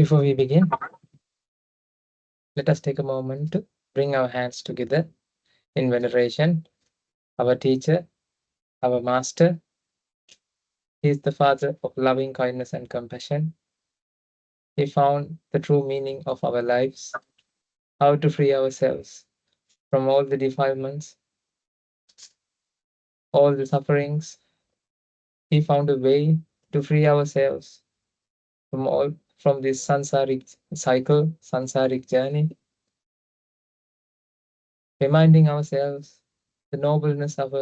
Before we begin, let us take a moment to bring our hands together in veneration. Our teacher, our master, he is the father of loving kindness and compassion. He found the true meaning of our lives, how to free ourselves from all the defilements, all the sufferings. He found a way to free ourselves from this sansaric cycle, sansaric journey, reminding ourselves the nobleness of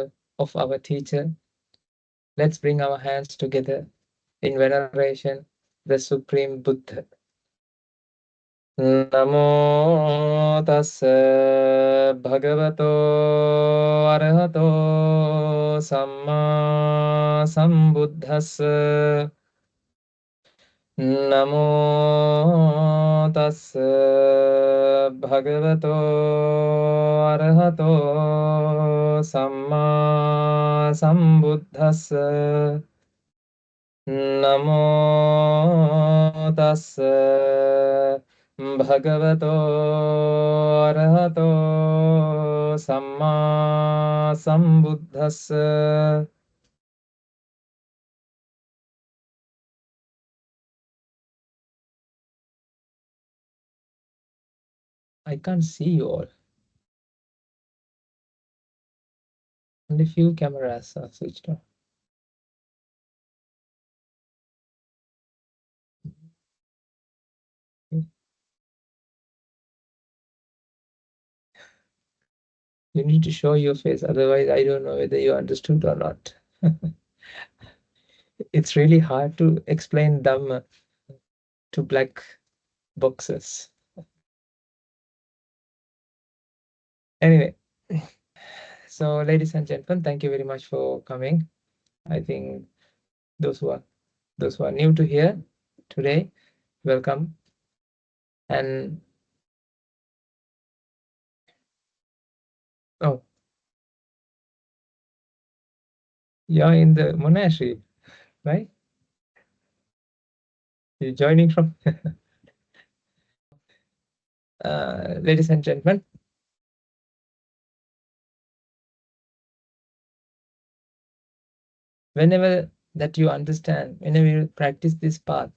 our teacher. Let's bring our hands together in veneration, the Supreme Buddha. Namo tassa bhagavato arahato samma sambuddhassa. Namo tassa bhagavato arahato samma sambuddhassa. Namo tassa bhagavato arahato samma sambuddhassa. I can't see you all. Only few cameras are switched on. You need to show your face, otherwise I don't know whether you understood or not. It's really hard to explain Dhamma to black boxes. Anyway, so ladies and gentlemen, thank you very much for coming. I think those who are new to here today, welcome. And oh, you're in the monastery, right? You're joining from ladies and gentlemen, whenever that you understand, whenever you practice this path,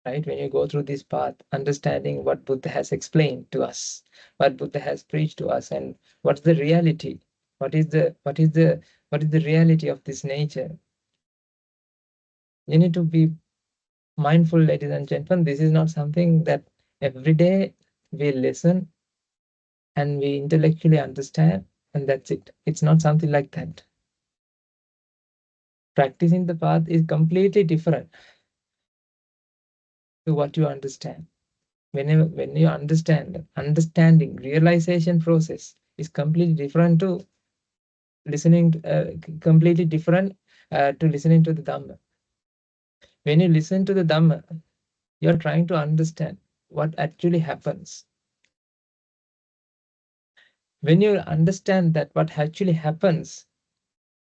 right? When you go through this path, understanding what Buddha has explained to us, what Buddha has preached to us, and what's the reality, what is the reality of this nature. You need to be mindful, ladies and gentlemen. This is not something that every day we listen and we intellectually understand, and that's it. It's not something like that. Practicing the path is completely different to what you understand. When you understand, understanding, realization process is completely different to listening, completely different to listening to the Dhamma. When you listen to the Dhamma, you're trying to understand what actually happens. When you understand that what actually happens,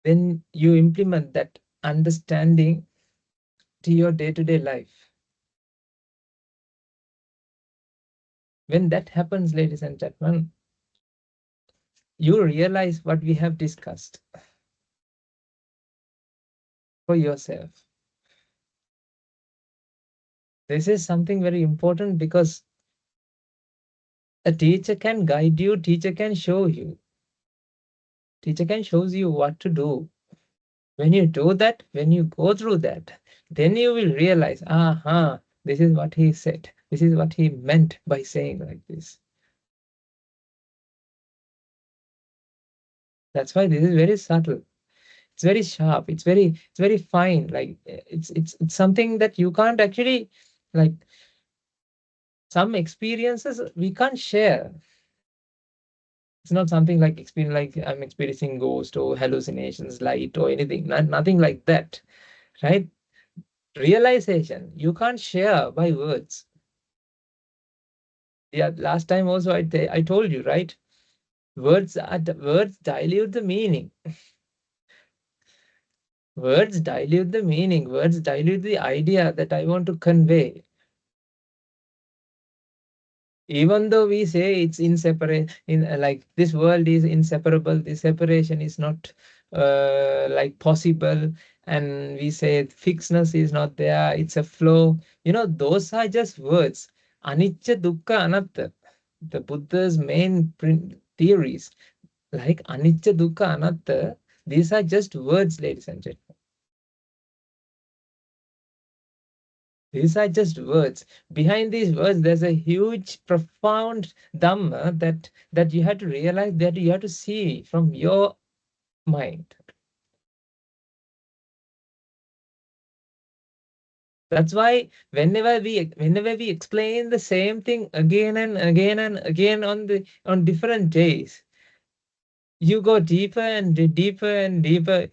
then you implement that understanding to your day-to-day life. When that happens, ladies and gentlemen, you realize what we have discussed for yourself. This is something very important, because a teacher can guide you, teacher can show you. Teacher can show you what to do. When you do that, when you go through that, then you will realize, aha, this is what he said. This is what he meant by saying like this. That's why this is very subtle. It's very sharp. It's very fine. Like it's something that you can't actually, like, some experiences we can't share. It's not something like experience, like I'm experiencing ghost or hallucinations, light or anything. Nothing like that, right? Realization you can't share by words. Yeah, last time also I told you, right? Words dilute the meaning. Words dilute the meaning. Words dilute the idea that I want to convey. Even though we say it's inseparable, like this world is inseparable, the separation is not like possible, and we say fixedness is not there, it's a flow. Those are just words. Anicca, dukkha, anatta, the Buddha's main theories, like anicca, dukkha, anatta, these are just words, ladies and gentlemen. These are just words. Behind these words, there's a huge, profound dhamma that you have to realize, that you have to see from your mind. That's why whenever we explain the same thing again and again and again on different days, you go deeper and deeper and deeper.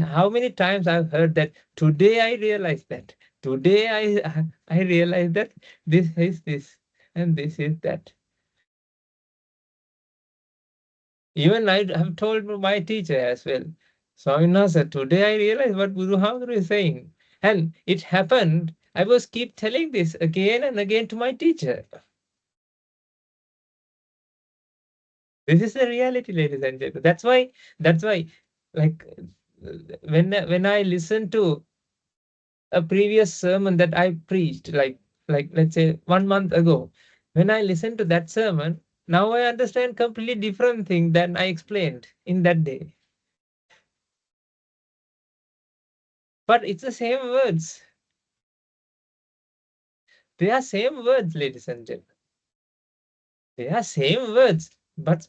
How many times I've heard that today I realized that. Today I realized that this is this and this is that. Even I have told my teacher as well. Swaminasa, today I realized what Guru Hamdru is saying. And it happened. I was keep telling this again and again to my teacher. This is the reality, ladies and gentlemen. That's why, like when I listen to a previous sermon that I preached, like let's say 1 month ago, when I listened to that sermon, now I understand completely different thing than I explained in that day. But it's the same words. They are same words, ladies and gentlemen. They are same words, but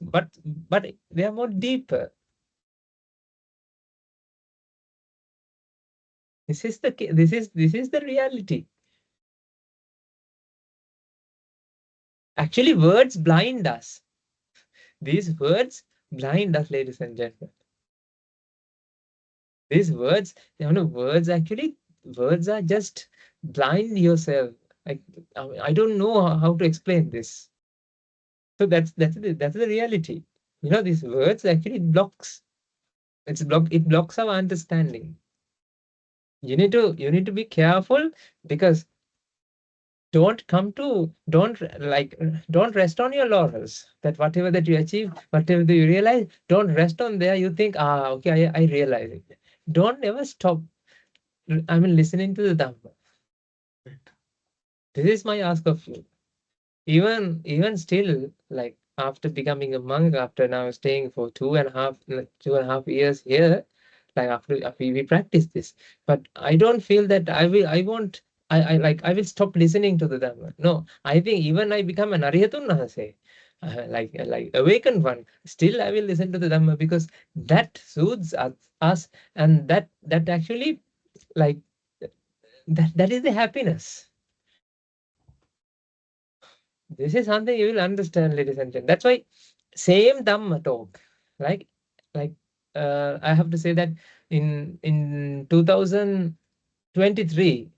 they are more deeper. This is the reality. Actually, words blind us. These words blind us, ladies and gentlemen. These words, words are just blind yourself. Like I don't know how to explain this. So that's the reality. These words actually blocks. It blocks our understanding. You need to be careful, because don't rest on your laurels, that whatever that you achieve, whatever that you realize, don't rest on there. You think, okay, I realize it. Don't ever stop. Listening to the Dhamma. This is my ask of you. Even still, like after becoming a monk, after now staying for 2.5 years here, like after we practice this, but I don't feel that I won't, I will stop listening to the Dhamma. No, I think even I become an Arihatun Nahase, like awakened one, still I will listen to the Dhamma, because that soothes us, and that actually, like, that is the happiness. This is something you will understand, ladies and gentlemen. That's why same Dhamma talk, like like I have to say that in 2023,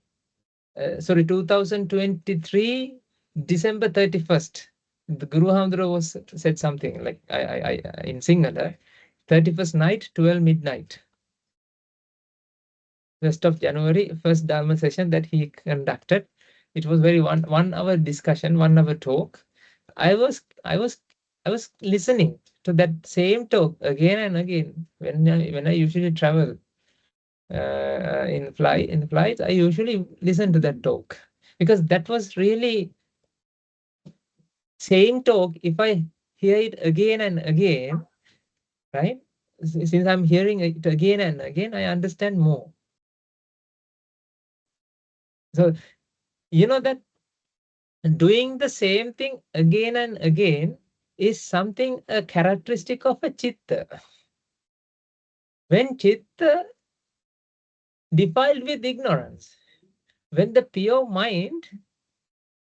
2023 December 31st, the Guru Hamdra was said something like I in Sinhala, 31st night, 12 midnight. 1st of January, first Dharma session that he conducted. It was very 1 hour discussion, 1 hour talk. I was listening to that same talk again and again when I usually travel in flights. I usually listen to that talk, because that was really same talk. If I hear it again and again, right? Since I'm hearing it again and again, I understand more. So that doing the same thing again and again is something a characteristic of a chitta. When chitta defiled with ignorance, when the pure mind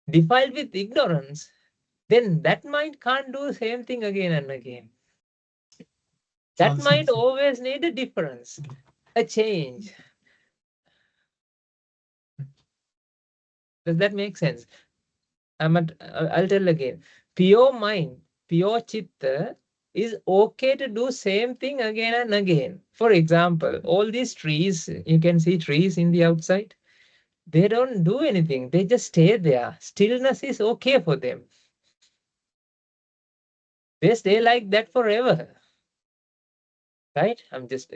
defiled with ignorance, then that mind can't do the same thing again and again. That mind always need a difference, a change. Does that make sense? I'll tell again. Pure mind, pure chitta is okay to do same thing again and again. For example, all these trees, you can see trees in the outside. They don't do anything. They just stay there. Stillness is okay for them. They stay like that forever. Right? I'm just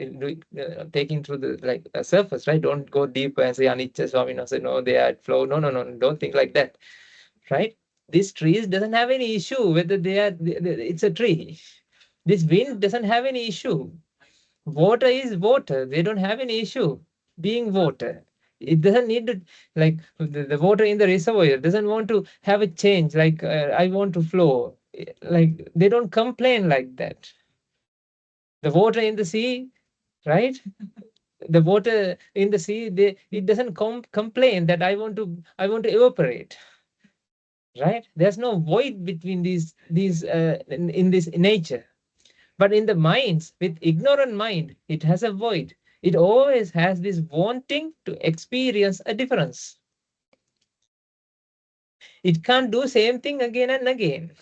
taking through the surface, right? Don't go deeper and say Anicca Swami, no, say no, they are at flow. No, no, no, don't think like that. Right? This tree doesn't have any issue whether it's a tree. This wind doesn't have any issue. Water is water. They don't have any issue being water. It doesn't need to, like the water in the reservoir doesn't want to have a change, like I want to flow. Like they don't complain like that. The water in the sea, right? The water in the sea, it doesn't complain that I want to evaporate. Right? There's no void between these in this nature. But in the minds, with ignorant mind, it has a void. It always has this wanting to experience a difference. It can't do same thing again and again.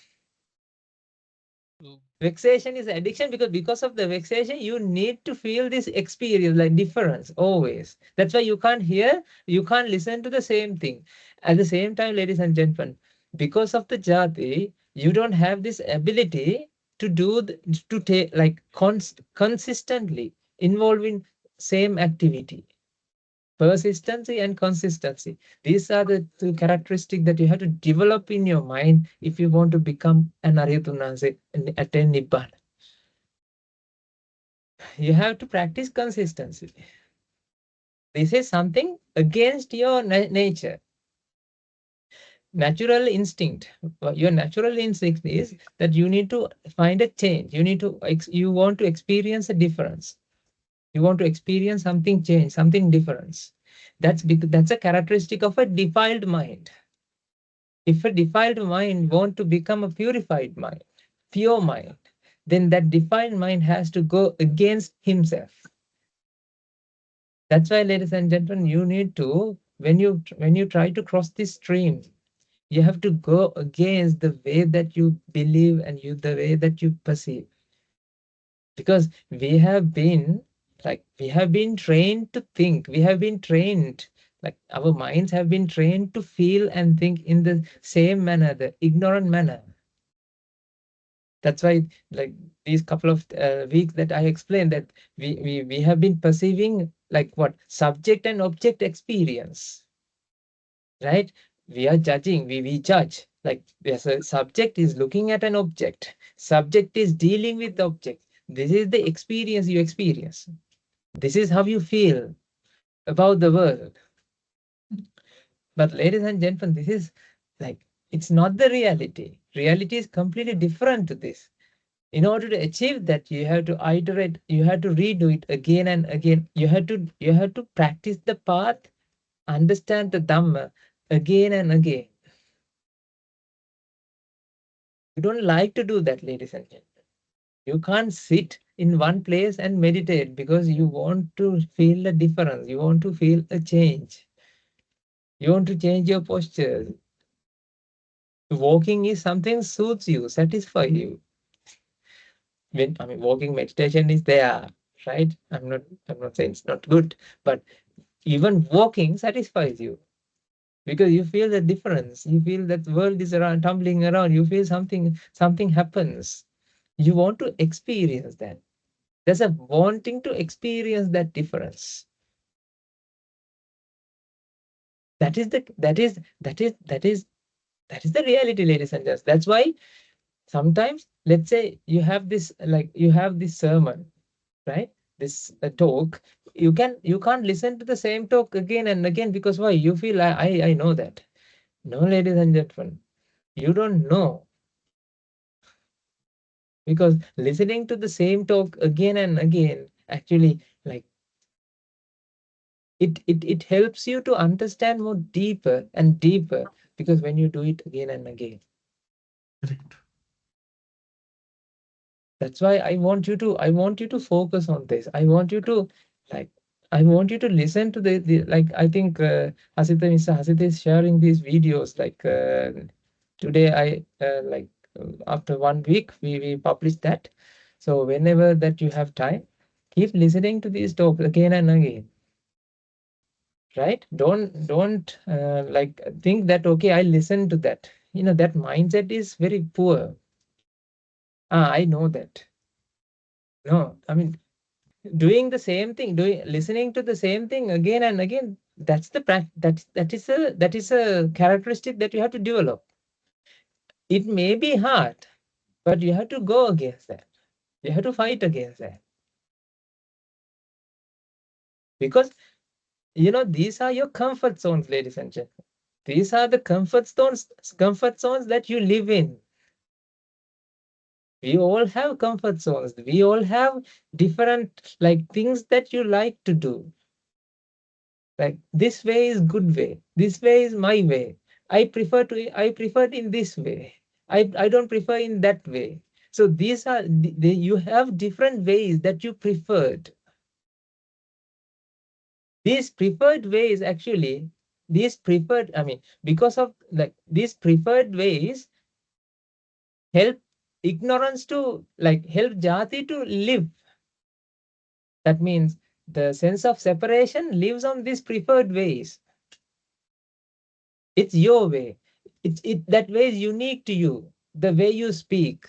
Vexation is addiction because of the vexation, you need to feel this experience like difference always. That's why you can't hear, you can't listen to the same thing. At the same time, ladies and gentlemen, because of the jati, you don't have this ability to do to take like consistently involve in same activity. Persistency and consistency. These are the two characteristics that you have to develop in your mind if you want to become an Aryatunase and attain Nibbana. You have to practice consistency. This is something against your nature. Natural instinct. Your natural instinct is that you need to find a change. You want to experience a difference. You want to experience something change, something difference. That's a characteristic of a defiled mind. If a defiled mind want to become a purified mind, pure mind, then that defiled mind has to go against himself. That's why, ladies and gentlemen, you need to, when you try to cross this stream, you have to go against the way that you believe and the way that you perceive. Because we have been trained to think, we have been trained, like our minds have been trained to feel and think in the same manner, the ignorant manner. That's why, like these couple of weeks that I explained, that we have been perceiving like what subject and object experience, right? We are judging, we judge. Like there's a subject is looking at an object, subject is dealing with the object. This is the experience you experience. This is how you feel about the world. But ladies and gentlemen, this is like it's not the reality. Reality is completely different to this. In order to achieve that, you have to iterate, you have to redo it again and again. You have to practice the path, understand the Dhamma again and again. You don't like to do that, ladies and gentlemen. You can't sit in one place and meditate because you want to feel a difference. You want to feel a change. You want to change your posture. Walking is something suits you, satisfy you. Walking meditation is there, right? I'm not saying it's not good, but even walking satisfies you because you feel the difference. You feel that the world is around tumbling around. You feel something happens. You want to experience that. There's a wanting to experience that difference. That is the reality, ladies and gents. That's why sometimes, let's say you have this sermon, right? This talk, you can't listen to the same talk again and again because why? You feel I know that. No, ladies and gentlemen, you don't know, because listening to the same talk again and again actually, like, it helps you to understand more deeper and deeper, because when you do it again and again. Correct. That's why I want you to focus on this. Like I want you to listen to the like I think Hasita is sharing these videos like today after 1 week we published that. So whenever that you have time, keep listening to these talks again and again. Right? Don't like think that okay, I listen to that. That mindset is very poor. I know that. No, I mean, doing the same thing, listening to the same thing again and again, that's the that is a characteristic that you have to develop. It may be hard, but you have to go against that. You have to fight against that. Because, these are your comfort zones, ladies and gentlemen. These are the comfort zones that you live in. We all have comfort zones. We all have different like things that you like to do. Like this way is good way. This way is my way. I prefer it in this way. I don't prefer in that way. So these are you have different ways that you preferred. These preferred ways actually, I mean, because of like these preferred ways help ignorance to like help jati to live. That means the sense of separation lives on these preferred ways. It's your way. That way is unique to you. The way you speak.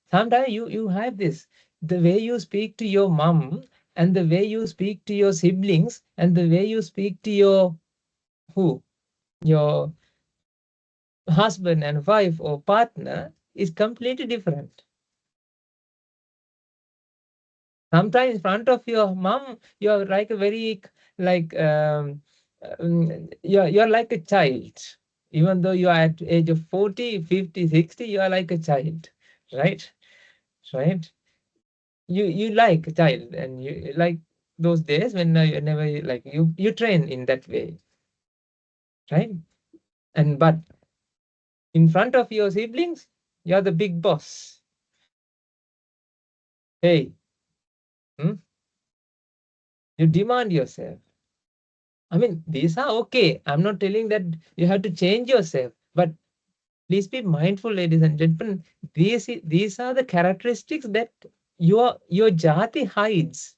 Sometimes you have this. The way you speak to your mom and the way you speak to your siblings and the way you speak to your who? Your husband and wife or partner is completely different. Sometimes in front of your mom, you're like a very like you're like a child. Even though you are at age of 40, 50, 60, you are like a child, right? Right? You like a child and you like those days when whenever like you train in that way, right? And but in front of your siblings, you're the big boss. Hey, hmm? You demand yourself. I mean, these are okay. I'm not telling that you have to change yourself, but please be mindful, ladies and gentlemen. These are the characteristics that your jati hides.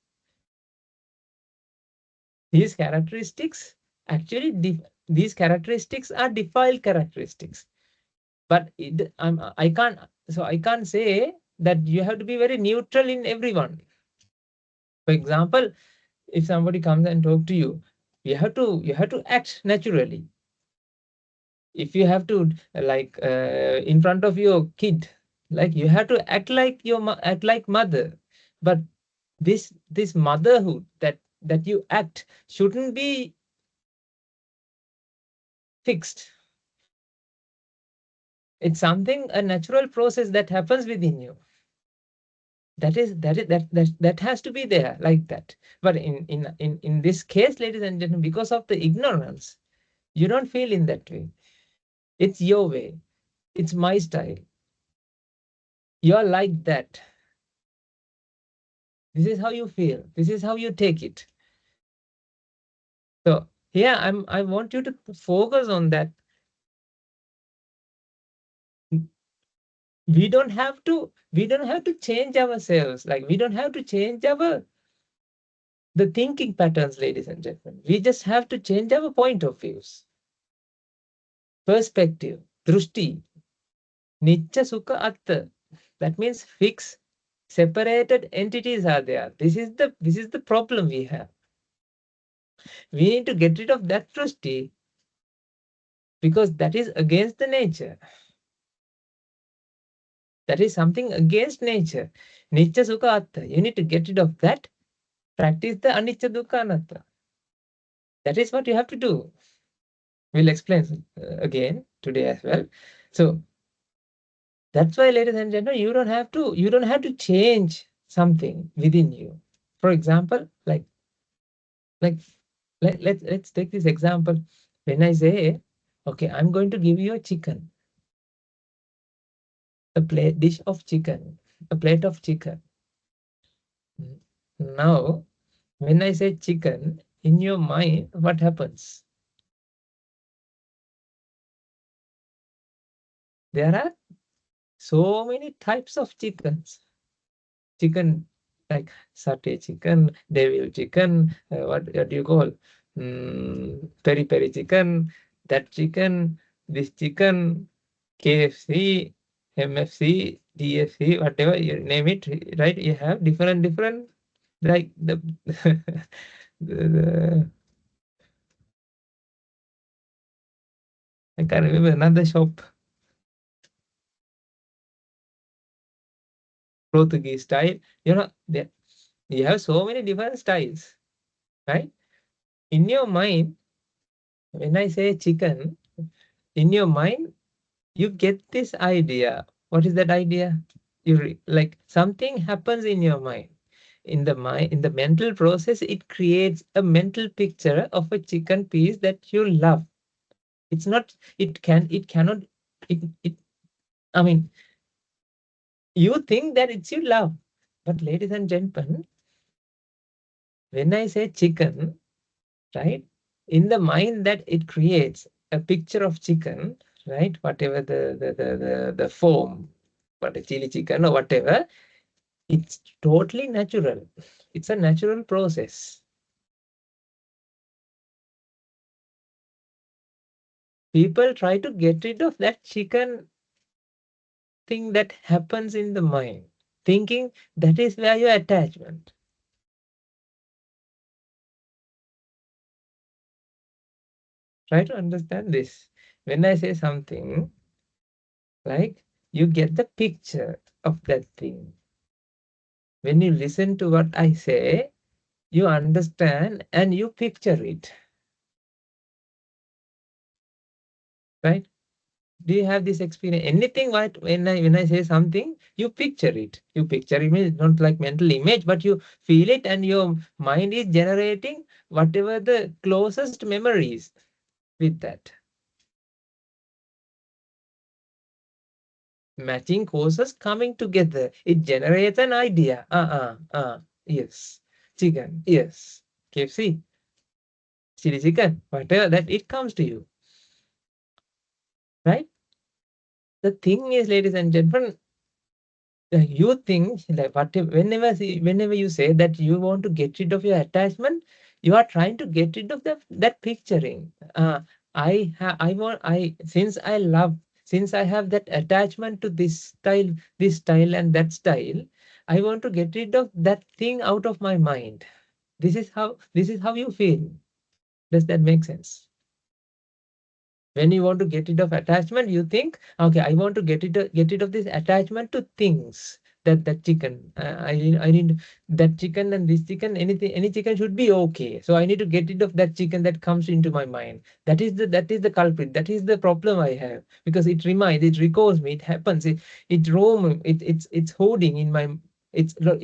These characteristics actually these characteristics are defiled characteristics. But I can't say that you have to be very neutral in everyone. For example, if somebody comes and talk to you, you have to act naturally. If you have to like in front of your kid, like you have to act like act like mother. But this motherhood that you act shouldn't be fixed. It's something, a natural process that happens within you. That has to be there like that. But in this case, ladies and gentlemen, because of the ignorance, you don't feel in that way. It's your way. It's my style. You're like that. This is how you feel. This is how you take it. So here I want you to focus on that. We don't have to change ourselves. Like we don't have to change the thinking patterns, ladies and gentlemen. We just have to change our point of views. Perspective, drushti, nicca sukha atta. That means fixed, separated entities are there. This is the problem we have. We need to get rid of that drushti because that is against the nature. That is something against nature. Nicca sukha atta. You need to get rid of that. Practice the anicca dukkha anatta. That is what you have to do. We'll explain again today as well. So that's why, ladies and gentlemen, you don't have to change something within you. For example, like let's take this example. When I say, okay, I'm going to give you a chicken, a plate dish of chicken, a plate of chicken. Now, when I say chicken, in your mind, what happens? There are so many types of chickens. Chicken like satay chicken, devil chicken, what do you call? Peri peri chicken, that chicken, this chicken, KFC, MFC. DSC, whatever you name it, right? You have different, like the I can't remember another shop, Portuguese style. You know, you have so many different styles, right? In your mind, when I say chicken, in your mind, you get this idea. What is that idea? Like something happens in your mind. In the mental process, it creates a mental picture of a chicken piece that you love. It's not, it cannot, it, I mean, you think that it's you love. But ladies and gentlemen, when I say chicken, right, in the mind that it creates a picture of chicken, right, whatever the form, but a chili chicken or whatever, it's totally natural. It's a natural process. People try to get rid of that chicken thing that happens in the mind, thinking that is where your attachment. Try to understand this. When I say something, like you get the picture of that thing. When you listen to what I say, you understand and you picture it, right? Do you have this experience? Anything what when I say something, you picture it. You picture image, not like mental image, but you feel it, and your mind is generating whatever the closest memories with that. Matching causes coming together. It generates an idea. Yes. Chicken. Yes. KFC. Chili chicken. Whatever that it comes to you. Right? The thing is, ladies and gentlemen, you think like whenever you say that you want to get rid of your attachment, you are trying to get rid of that picturing. I want I since I love since I have that attachment to this style and that style, I want to get rid of that thing out of my mind. This is how you feel. Does that make sense? When you want to get rid of attachment, you think, okay, I want to get rid of this attachment to things. That chicken, I need that chicken, and this chicken, any chicken should be okay. So I need to get rid of that chicken that comes into my mind. That is the culprit. That is the problem I have, because it recalls me. It happens. It roam. It's holding in my. It's what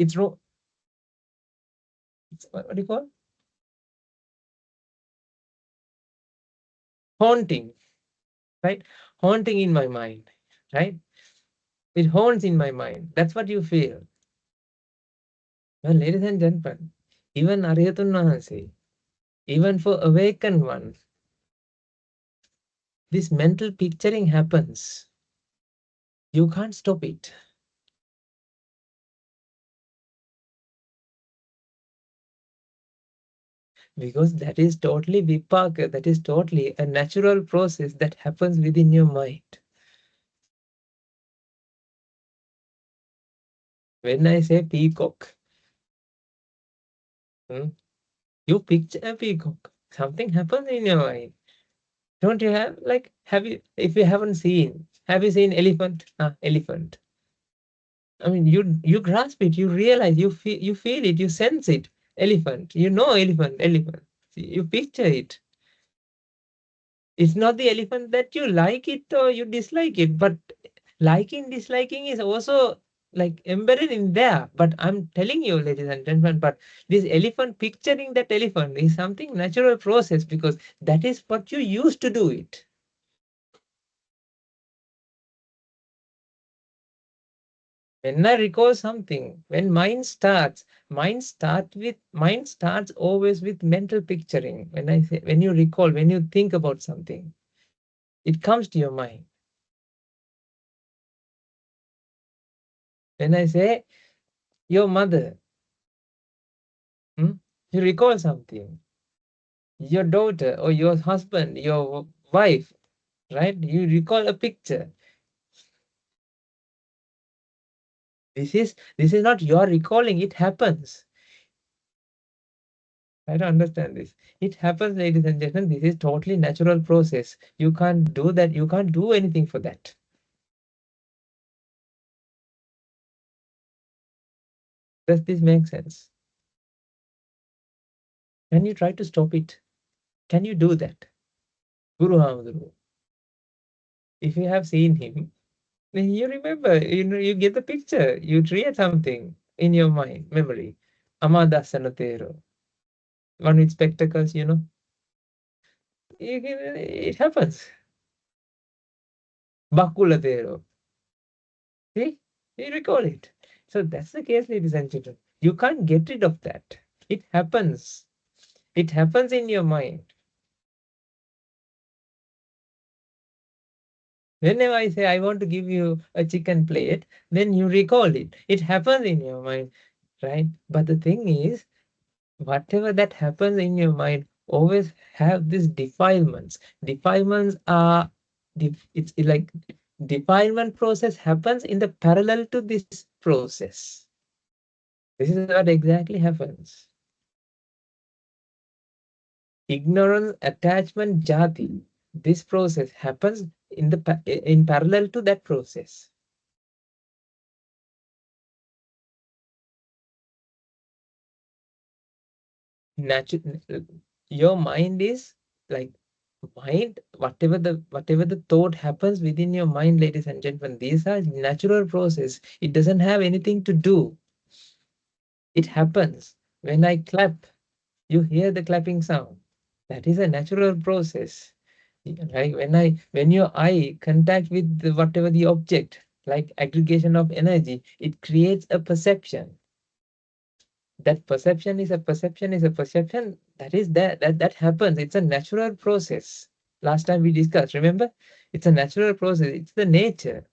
do you call haunting, right? Haunting in my mind, right? It haunts in my mind. That's what you feel. Well, ladies and gentlemen, even Ariyatun Nahasi, even for awakened ones, this mental picturing happens. You can't stop it. Because that is totally vipaka, that is totally a natural process that happens within your mind. When I say peacock, you picture a peacock. Something happens in your mind. Don't you have like if you haven't seen, have you seen elephant? Elephant. I mean, you grasp it, you realize, you feel it, you sense it. Elephant, elephant. You picture it. It's not the elephant that you like it or you dislike it, but liking, disliking is also like embedded in there. But I'm telling you, ladies and gentlemen, but this elephant, picturing that elephant is something natural process, because that is what you used to do it. When I recall something, when mind starts always with mental picturing. When you recall, when you think about something, it comes to your mind. When I say your mother, hmm, you recall something. Your daughter or your husband, your wife, right? You recall a picture. This is not your recalling, it happens. I don't understand this. It happens, ladies and gentlemen. This is totally natural process. You can't do that. You can't do anything for that. Does this make sense? Can you try to stop it? Can you do that? Guru Hamduru. If you have seen him, then you remember, you get the picture. You create something in your mind, memory. Amadarsanatero. One with spectacles, it happens. Bakulatero. See? You recall it. So that's the case, ladies and gentlemen. You can't get rid of that. It happens. It happens in your mind. Whenever I say I want to give you a chicken plate, then you recall it. It happens in your mind, right? But the thing is, whatever that happens in your mind always have these defilements. Defilements are, it's like defilement process happens in the parallel to this process. This is what exactly happens. Ignorance, attachment, jati. This process happens in parallel to that process. Your mind is like mind, whatever the thought happens within your mind, ladies and gentlemen, these are natural process. It doesn't have anything to do. It happens. When I clap, you hear the clapping sound. That is a natural process. Like when your eye contact with whatever the object, like aggregation of energy, it creates a perception. That perception is a perception is a perception. That happens. It's a natural process. Last time we discussed, remember? It's a natural process. It's the nature.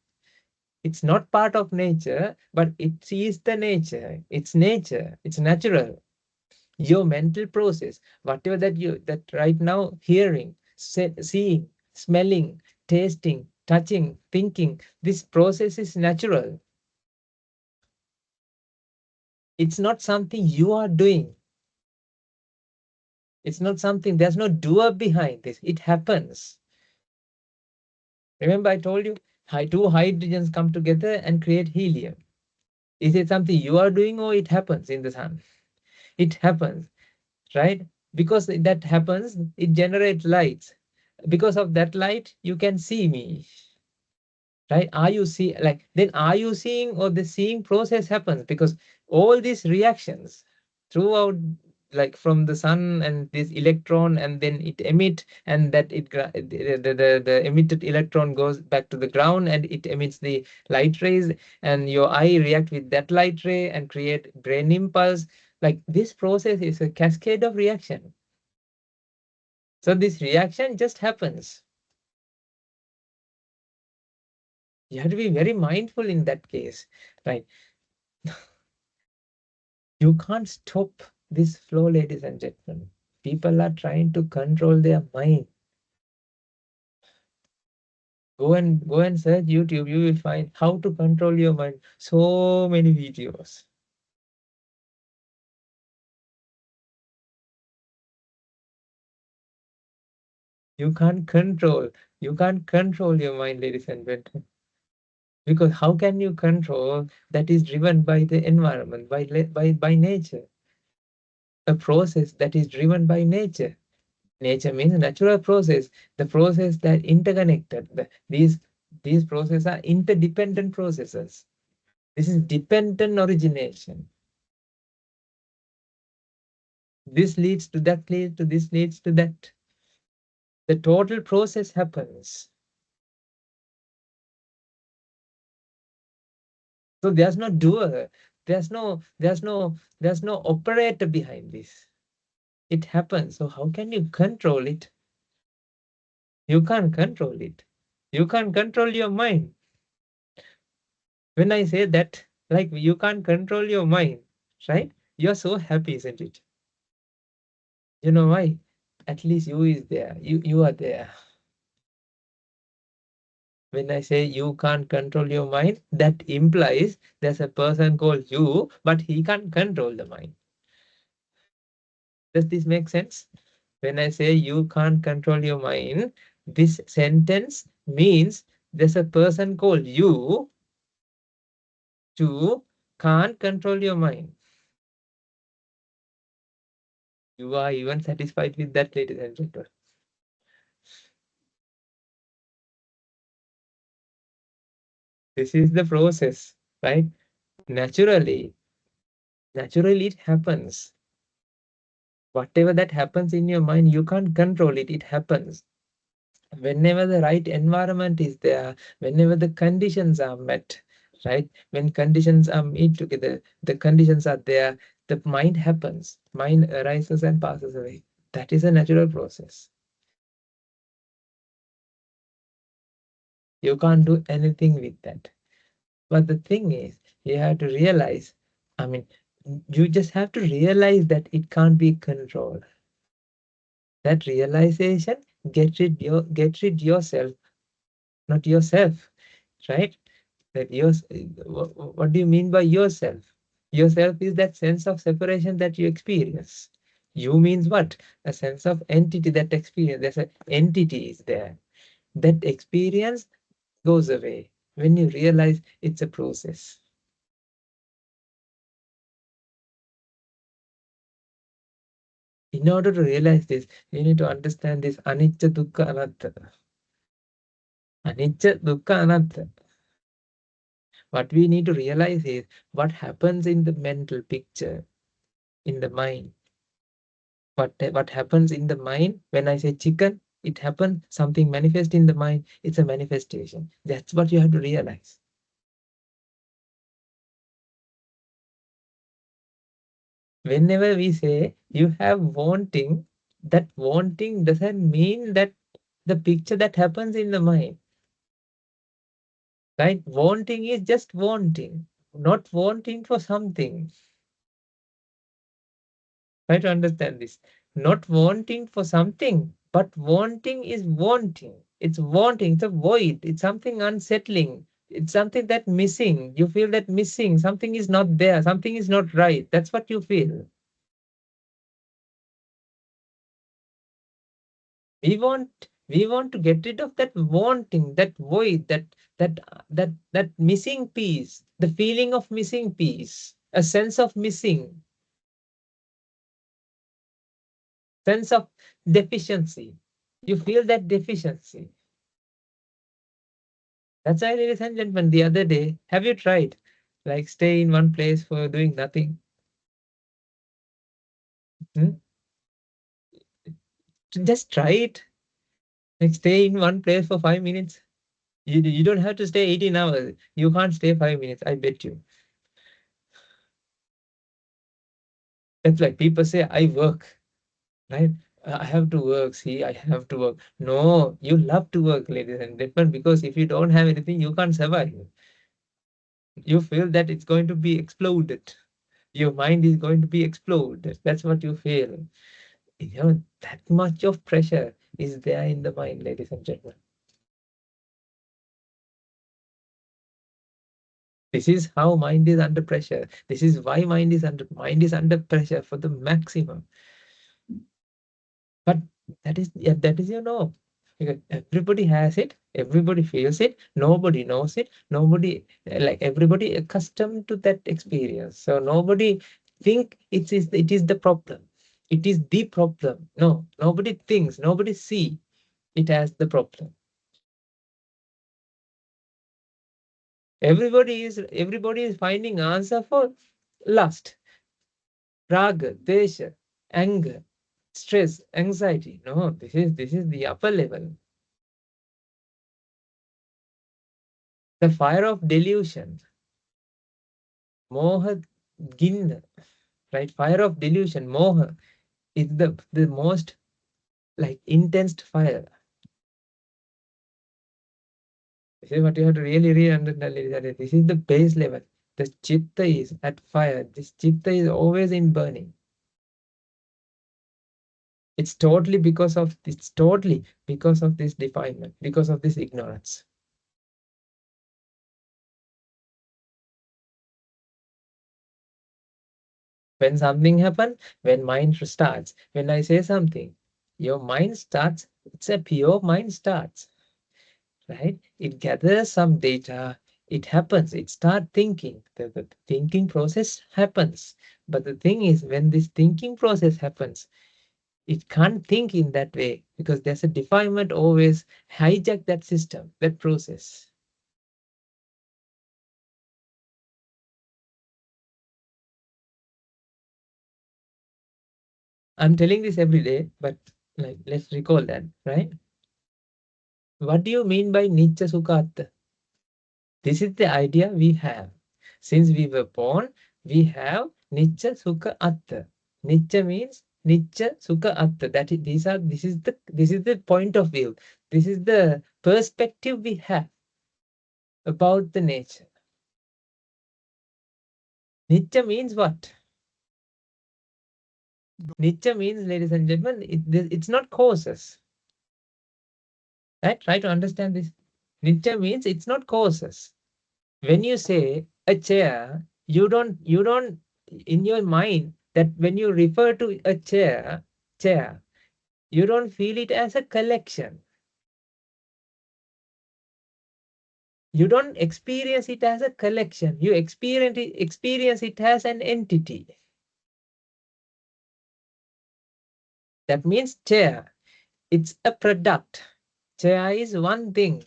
It's not part of nature, but it is the nature. It's nature. It's natural. Your mental process, whatever that right now hearing, seeing, smelling, tasting, touching, thinking, this process is natural. It's not something you are doing. It's not something, there's no doer behind this. It happens. Remember I told you, two hydrogens come together and create helium. Is it something you are doing, or it happens in the sun? It happens, right? Because that happens, it generates lights. Because of that light, you can see me, right? Are you see like then are you seeing, or the seeing process happens? Because all these reactions throughout, like from the sun and this electron, and then it emit, and that the emitted electron goes back to the ground and it emits the light rays, and your eye react with that light ray and create brain impulse. Like this process is a cascade of reaction. So this reaction just happens. You have to be very mindful in that case, right? You can't stop this flow, ladies and gentlemen. People are trying to control their mind. Go and search YouTube. You will find how to control your mind. So many videos. You can't control. You can't control your mind, ladies and gentlemen. Because how can you control that is driven by the environment, by nature? A process that is driven by nature. Nature means natural process, the process that interconnected. These processes are interdependent processes. This is dependent origination. This leads to that, leads to this, leads to that. The total process happens. So there's no doer. There's no operator behind this. It happens. So how can you control it? You can't control it. You can't control your mind. When I say that, like you can't control your mind, right? You're so happy, isn't it? You know why? At least you is there. You are there. When I say you can't control your mind, that implies there's a person called you, but he can't control the mind. Does this make sense? When I say you can't control your mind, this sentence means there's a person called you who can't control your mind. You are even satisfied with that, ladies and gentlemen. This is the process, right? Naturally it happens. Whatever that happens in your mind, you can't control it. It happens. Whenever the right environment is there, whenever the conditions are met, right? When conditions are met together, the conditions are there, the mind happens. Mind arises and passes away. That is a natural process. You can't do anything with that. But the thing is, you have to realize, I mean, you just have to realize that it can't be controlled. That realization, get rid yourself, not yourself, right? That yours, what do you mean by yourself? Yourself is that sense of separation that you experience. You means what? A sense of entity that experience. There's an entity is there. That experience goes away when you realize it's a process. In order to realize this, you need to understand this anicca, dukkha, anatta. Anicca, dukkha, anatta. What we need to realize is what happens in the mental picture, in the mind. What happens in the mind when I say chicken, it happens, something manifest in the mind, it's a manifestation. That's what you have to realize. Whenever we say you have wanting, that wanting doesn't mean that the picture that happens in the mind. Right? Wanting is just wanting, not wanting for something. Try to understand this. Not wanting for something, but wanting is wanting. It's wanting, it's a void, it's something unsettling. It's something that missing. You feel that missing. Something is not there, something is not right. That's what you feel. We want to get rid of that wanting, that void, that missing piece, the feeling of missing piece, a sense of missing, sense of deficiency. You feel that deficiency. That's why, ladies and gentlemen, the other day, have you tried like stay in one place for doing nothing? Hmm? Just try it. Like stay in one place for 5 minutes. You don't have to stay 18 hours. You can't stay 5 minutes, I bet you. That's like people say, I work, right? I have to work. See, I have to work. No, you love to work, ladies and gentlemen, because if you don't have anything, you can't survive. You feel that it's going to be exploded. Your mind is going to be exploded. That's what you feel. That much of pressure is there in the mind, ladies and gentlemen. This is how mind is under pressure. This is why mind is under pressure for the maximum. But that is, yeah, that is, because everybody has it, everybody feels it, nobody knows it, nobody, like everybody accustomed to that experience. So nobody think it is the problem. It is the problem. No, nobody thinks, nobody see it as the problem. Everybody is finding answer for lust, raga, desha, anger, stress, anxiety. No, this is the upper level. The fire of delusion, moha ginna, right? Fire of delusion, moha, is the most like intense fire. This is what you have to really understand. That this is the base level. The chitta is at fire. This chitta is always in burning. It's totally because of this defilement, because of this ignorance. When something happens, when mind starts, when I say something, your mind starts, it's a pure mind starts, right? It gathers some data, it happens, it starts thinking. The thinking process happens. But the thing is, when this thinking process happens, it can't think in that way because there's a defilement always hijack that system, that process. I'm telling this every day, but like let's recall that, right? What do you mean by Nitya Sukha? This is the idea we have. Since we were born, we have Nitya Sukha Atta. Nitya means Nitya Sukha Atta. This is the point of view. This is the perspective we have about the nature. Nitya means what? Nitya means, ladies and gentlemen, it's not causes. Right? Try to understand this. Nitya means it's not causes. When you say a chair, you don't in your mind that when you refer to a chair, you don't feel it as a collection. You don't experience it as a collection. You experience it as an entity. That means chair. It's a product. Chair is one thing.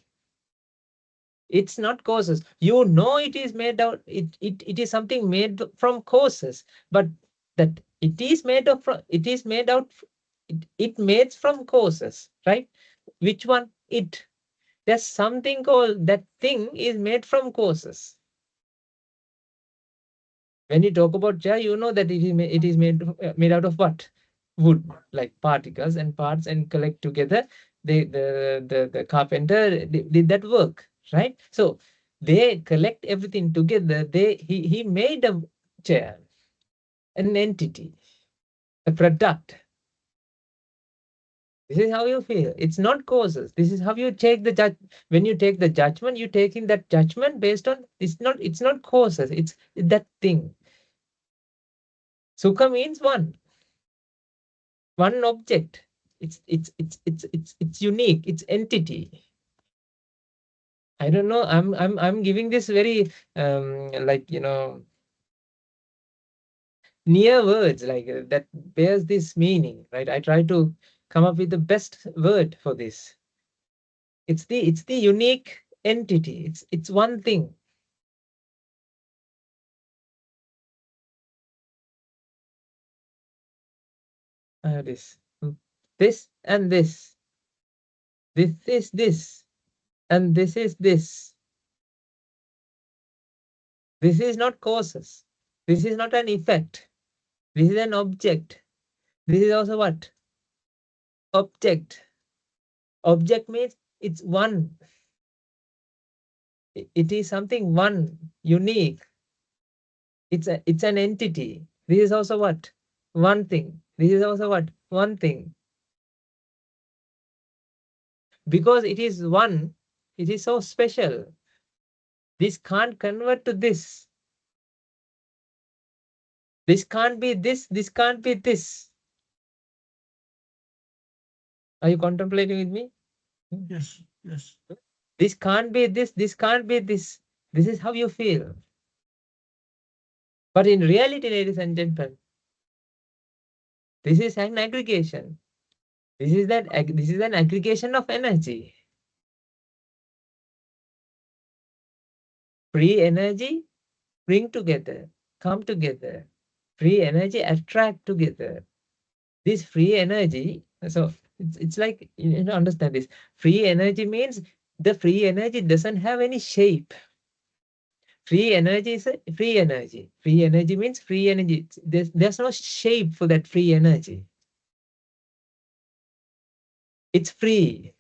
It's not causes. You know it is made out, it is something made from causes, but that it is made of it is made out, it made from causes, right? Which one? It. There's something called that thing is made from causes. When you talk about chair, you know that it is made out of what? Wood, like particles and parts, and collect together. The carpenter did that work, right? So they collect everything together. He made a chair, an entity, a product. This is how you feel. It's not causes. This is how you take the judge. When you take the judgment, you're taking that judgment based on it's not causes. It's that thing. Sukha means one object. It's unique. It's entity. I don't know. I'm giving this very like near words like that bears this meaning, right? I try to come up with the best word for this. It's the unique entity. It's one thing. This this and this. This is this and this is this. This is not causes. This is not an effect. This is an object. This is also what? Object. Object means it's one. It is something one, unique. It's an entity. This is also what? One thing. This is also what? One thing. Because it is one, it is so special. This can't convert to this. This can't be this. This can't be this. Are you contemplating with me? Yes, yes. This can't be this. This can't be this. This is how you feel. But in reality, ladies and gentlemen, this is an aggregation. This is an aggregation of energy. Free energy bring together, come together. Free energy attract together. This free energy, so it's like you know, understand this. Free energy means the free energy doesn't have any shape. Free energy is a free energy. Free energy means free energy. There's no shape for that free energy. It's free.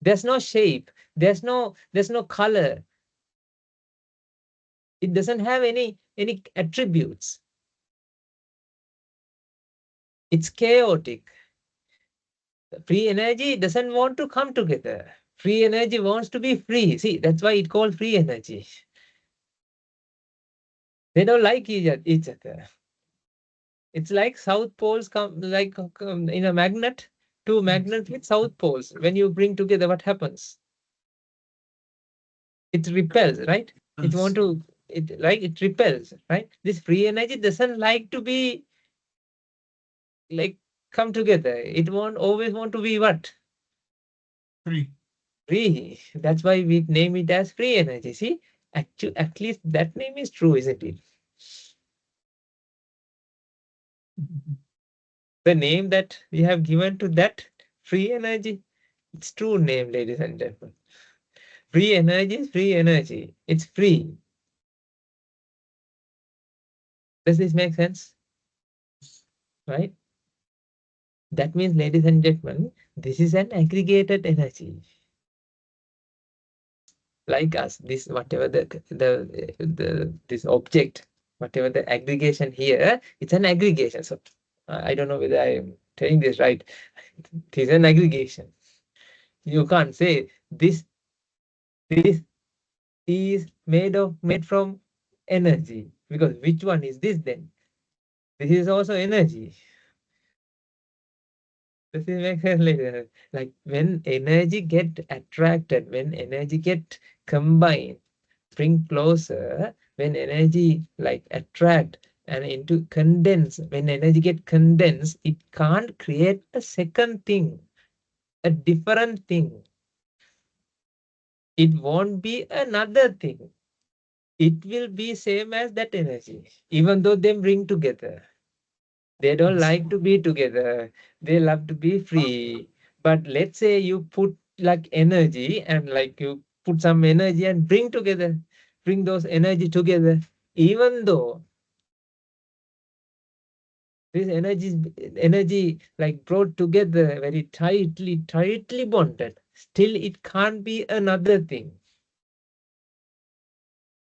There's no shape. There's no color. It doesn't have any attributes. It's chaotic. Free energy doesn't want to come together. Free energy wants to be free. See, that's why it called free energy. They don't like each other. It's like south poles come like in a magnet, two magnets with south poles. When you bring together, what happens? It repels, right? It want to, it like it repels, right? This free energy doesn't like to be like come together. It won't always want to be what? Free. Free. That's why we name it as free energy. See, actually, at least that name is true, isn't it? The name that we have given to that free energy, it's true name, ladies and gentlemen. Free energy is free energy. It's free. Does this make sense? Right? That means, ladies and gentlemen, this is an aggregated energy. Like us, this whatever the this object, whatever the aggregation here, it's an aggregation. So I don't know whether I am telling this right. It is an aggregation. You can't say this is made from energy, because which one is this then? This is also energy. Does it make sense later? Like when energy get attracted, when energy get combined, bring closer, when energy like attract and into condense, when energy get condensed, it can't create a second thing, a different thing. It won't be another thing. It will be same as that energy, even though they bring together. They don't like to be together. They love to be free. But let's say you put like energy and like you put some energy and bring together, bring those energy together. Even though this energy like brought together very tightly bonded, still it can't be another thing.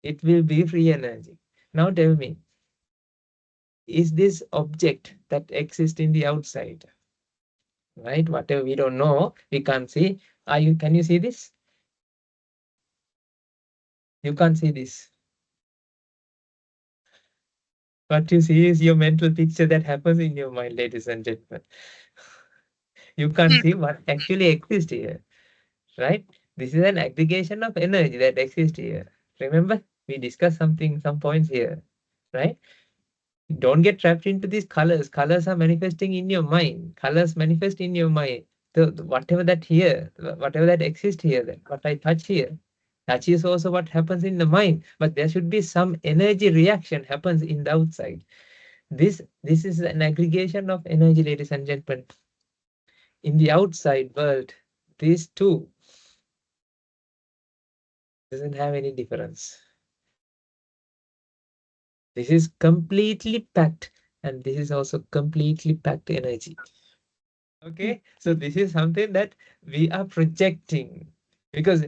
It will be free energy. Now tell me, is this object that exists in the outside? Right? Whatever we don't know, we can't see. Can you see this? You can't see this. What you see is your mental picture that happens in your mind, ladies and gentlemen. You can't see what actually exists here, right? This is an aggregation of energy that exists here. Remember, we discussed some points here, right? Don't get trapped into these colors. Colors are manifesting in your mind. Colors manifest in your mind. Whatever that here, whatever that exists here, that what I touch here, touch is also what happens in the mind. But there should be some energy reaction happens in the outside. This is an aggregation of energy, ladies and gentlemen. In the outside world, these two doesn't have any difference. This is completely packed, and this is also completely packed energy. Okay, so this is something that we are projecting, because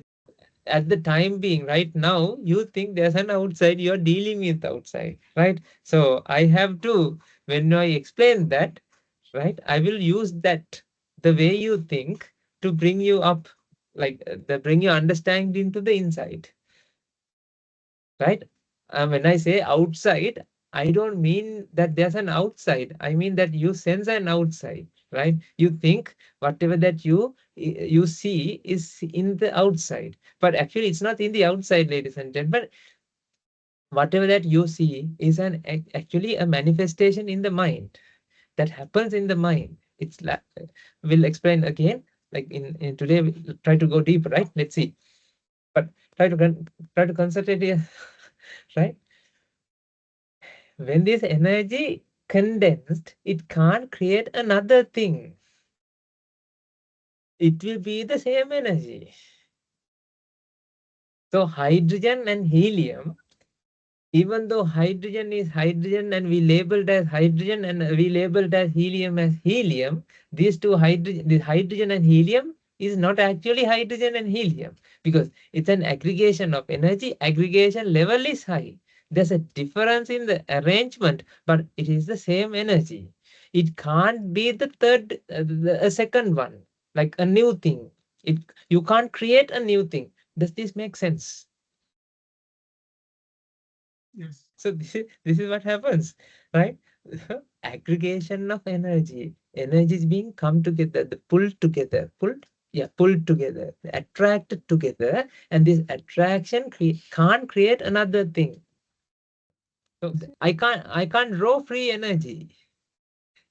at the time being right now, you think there's an outside, you're dealing with outside, right? So I have to, when I explain that, right, I will use that, the way you think, to bring you up, like bring your understanding into the inside, right? When I say outside, I don't mean that there's an outside. I mean that you sense an outside, right? You think whatever that you see is in the outside, but actually it's not in the outside, ladies and gentlemen. Whatever that you see is actually a manifestation in the mind that happens in the mind. It's like, we'll explain again. Like in today, we try to go deeper, right? Let's see. But try to concentrate here, right? When this energy condensed, it can't create another thing. It will be the same energy. So hydrogen and helium, even though hydrogen is hydrogen and we labeled as hydrogen and we labeled as helium, these two hydrogen, the hydrogen and helium is not actually hydrogen and helium, because it's an aggregation of energy. Aggregation level is high. There's a difference in the arrangement, but it is the same energy. It can't be the a second one, like a new thing. You can't create a new thing. Does this make sense? Yes. So this is what happens, right? Aggregation of energy. Energy is being come together, the pulled together, pulled together, attracted together, and this attraction can't create another thing. So I can't draw free energy,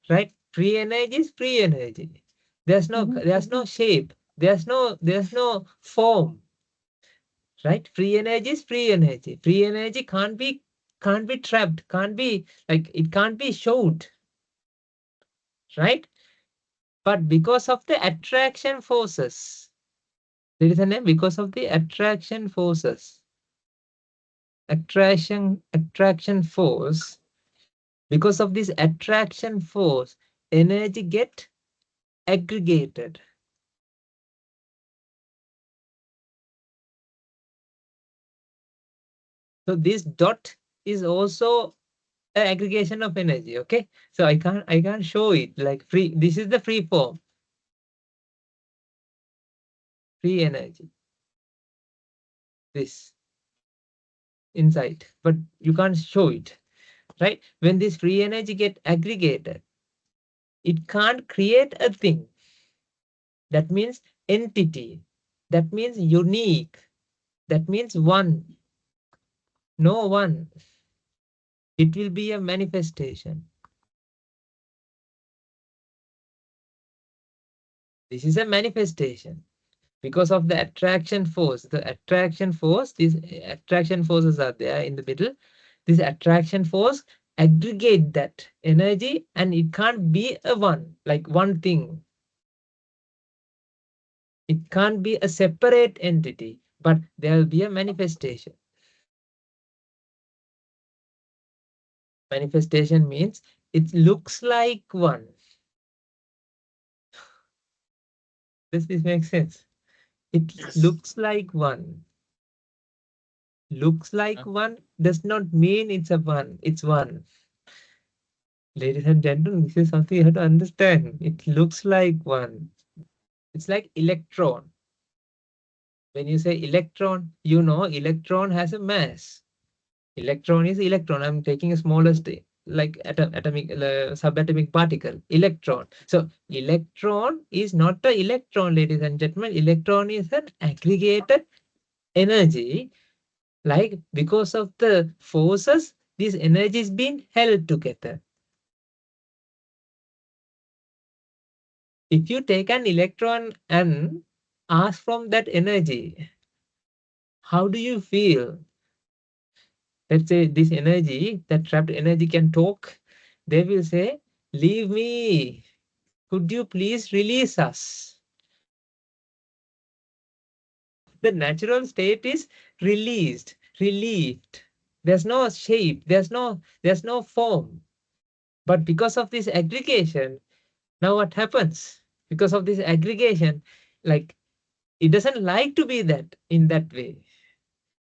right? Free energy is free energy. There's no shape. There's no form, right? Free energy is free energy. Free energy can't be trapped, can't be like it can't be showed, right? But because of the attraction forces, there is a name because of the attraction forces. Attraction force. Because of this attraction force, energy get aggregated. So this dot is also an aggregation of energy. Okay, so I can't show it like free. This is the free form, free energy. This inside, but you can't show it, right? When this free energy get aggregated, it can't create a thing. That means entity. That means unique. That means one. No one. It will be a manifestation. This is a manifestation because of the attraction force. The attraction force, these attraction forces are there in the middle. This attraction force aggregate that energy and it can't be a one, like one thing. It can't be a separate entity, but there will be a manifestation. Manifestation means it looks like one. Does this make sense? It Yes. looks like one. Looks like one does not mean it's a one. It's one. Ladies and gentlemen, this is something you have to understand. It looks like one. It's like electron. When you say electron, you know electron has a mass. Electron is electron. I'm taking a smallest like atomic subatomic particle, electron. So electron is not a electron, ladies and gentlemen. Electron is an aggregated energy. Like because of the forces, this energy is being held together. If you take an electron and ask from that energy, how do you feel? Let's say this energy, that trapped energy can talk. They will say, leave me. Could you please release us? The natural state is released, relieved. There's no shape, there's no form. But because of this aggregation, now what happens? Because of this aggregation, like it doesn't like to be that in that way.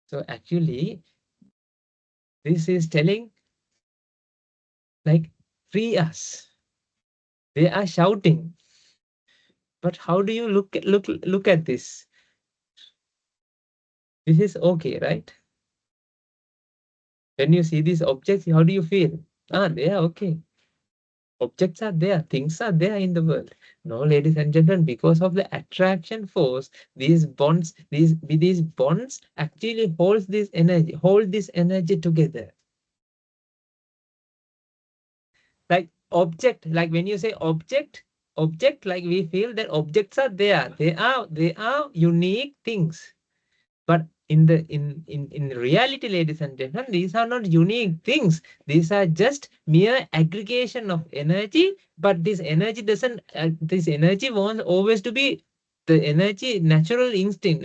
So actually, this is telling like free us. They are shouting. But how do you look at this? This is okay, right? When you see these objects, how do you feel? Ah, they are okay. Objects are there, things are there in the world. No, ladies and gentlemen, because of the attraction force, these bonds actually hold this energy together. Like object, like when you say object, like we feel that objects are there. They are unique things. But in reality, ladies and gentlemen, these are not unique things. These are just mere aggregation of energy. But this energy doesn't. This energy wants always to be the energy. Natural instinct,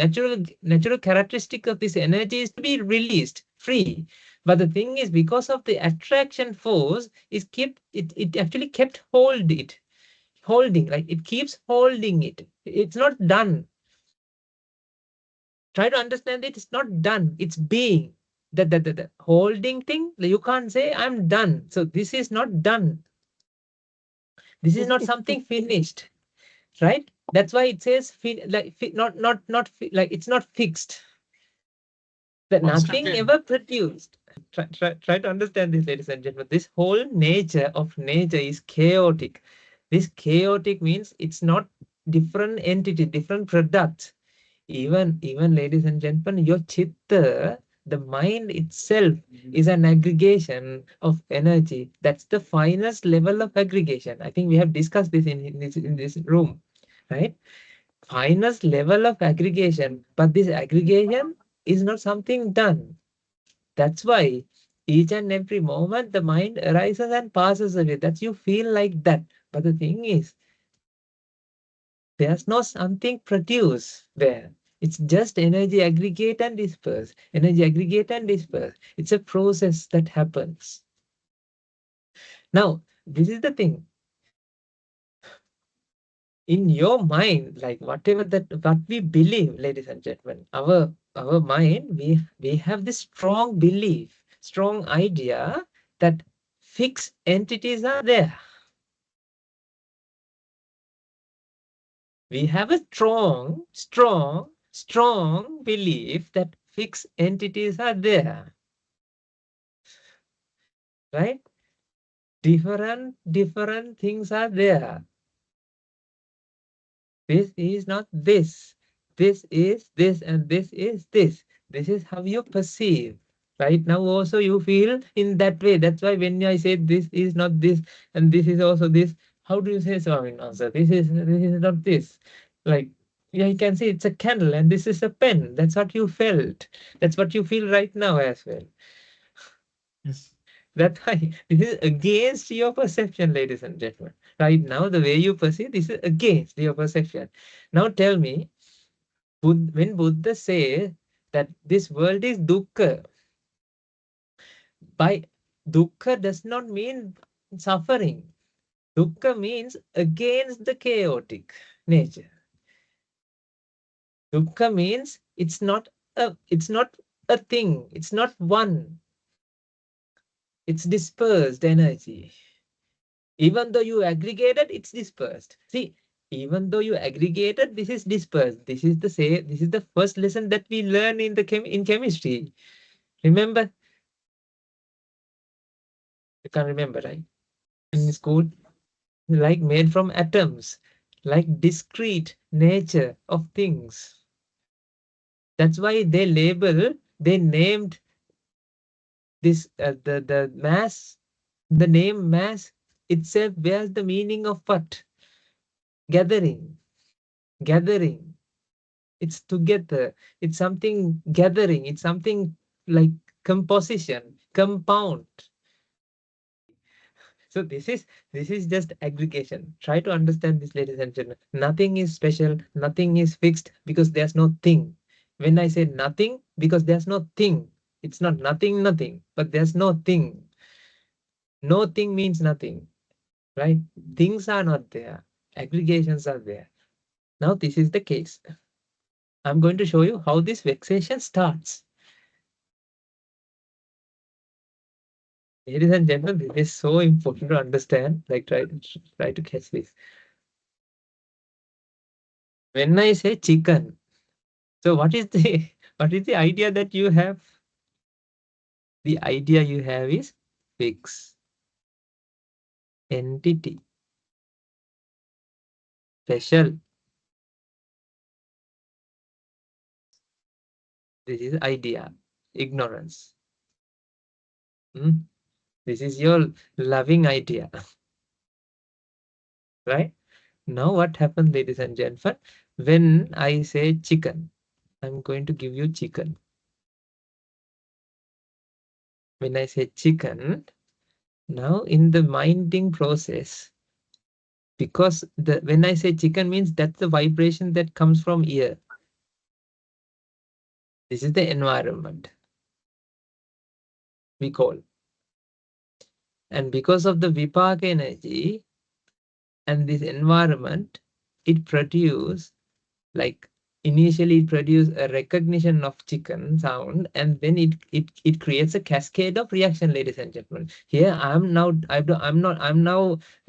natural characteristic of this energy is to be released, free. But the thing is, because of the attraction force, it actually kept holding, like it keeps holding it. It's not done. Try to understand it. It's not done. It's being. The holding thing, you can't say I'm done. So this is not done. This is not something finished, right? That's why it says not like it's not fixed. That nothing Constructed. ever produced. Try to understand this, ladies and gentlemen. This whole nature of nature is chaotic. This chaotic means it's not different entity, different products. Even ladies and gentlemen, your chitta, the mind itself, is an aggregation of energy. That's the finest level of aggregation. I think we have discussed this in this room, right? Finest level of aggregation, but this aggregation is not something done. That's why each and every moment the mind arises and passes away. That's you feel like that. But the thing is, there's no something produced there. It's just energy aggregate and disperse. Energy aggregate and disperse. It's a process that happens. Now, this is the thing. In your mind, like whatever that what we believe, ladies and gentlemen, our mind, we have this strong belief, strong idea that fixed entities are there. We have a strong belief that fixed entities are there, right? Different things are there. This is not this. This is this, and this is this. This is how you perceive. Right now, also you feel in that way. That's why when I say this is not this, and this is also this, how do you say so? I mean, answer. This is not this. Like, yeah, you can see it's a candle and this is a pen. That's what you felt. That's what you feel right now as well. Yes. That's why this is against your perception, ladies and gentlemen. Right now, the way you perceive, this is against your perception. Now tell me, when Buddha says that this world is dukkha, by dukkha does not mean suffering. Dukkha means against the chaotic nature. Dukkha means it's not a thing, it's not one, it's dispersed energy. Even though you aggregated, it's dispersed. See, even though you aggregated, this is dispersed. This is the first lesson that we learn in in chemistry. Remember? You can't remember, right? In school, like made from atoms, like discrete nature of things. That's why they named this the mass, the name mass itself bears the meaning of what? Gathering, gathering. It's together. It's something gathering. It's something like composition, compound. So this is just aggregation. Try to understand this, ladies and gentlemen. Nothing is special, nothing is fixed because there's no thing. When I say nothing, because there's no thing, it's not nothing, but there's no thing. No thing means nothing, right? Things are not there. Aggregations are there. Now this is the case. I'm going to show you how this vexation starts. Ladies and gentlemen, this is so important to understand. Like try to catch this. When I say chicken, so what is the what is the idea that you have? The idea you have is fix, entity, special. This is idea, ignorance. Hmm? This is your loving idea, right? Now what happens, ladies and gentlemen? When I say chicken, I'm going to give you chicken. When I say chicken, now in the minding process, because the when I say chicken means that's the vibration that comes from ear. This is the environment we call. And because of the vipaka energy and this environment, it produce like initially it produce a recognition of chicken sound, and then it creates a cascade of reaction, ladies and gentlemen. Here I'm now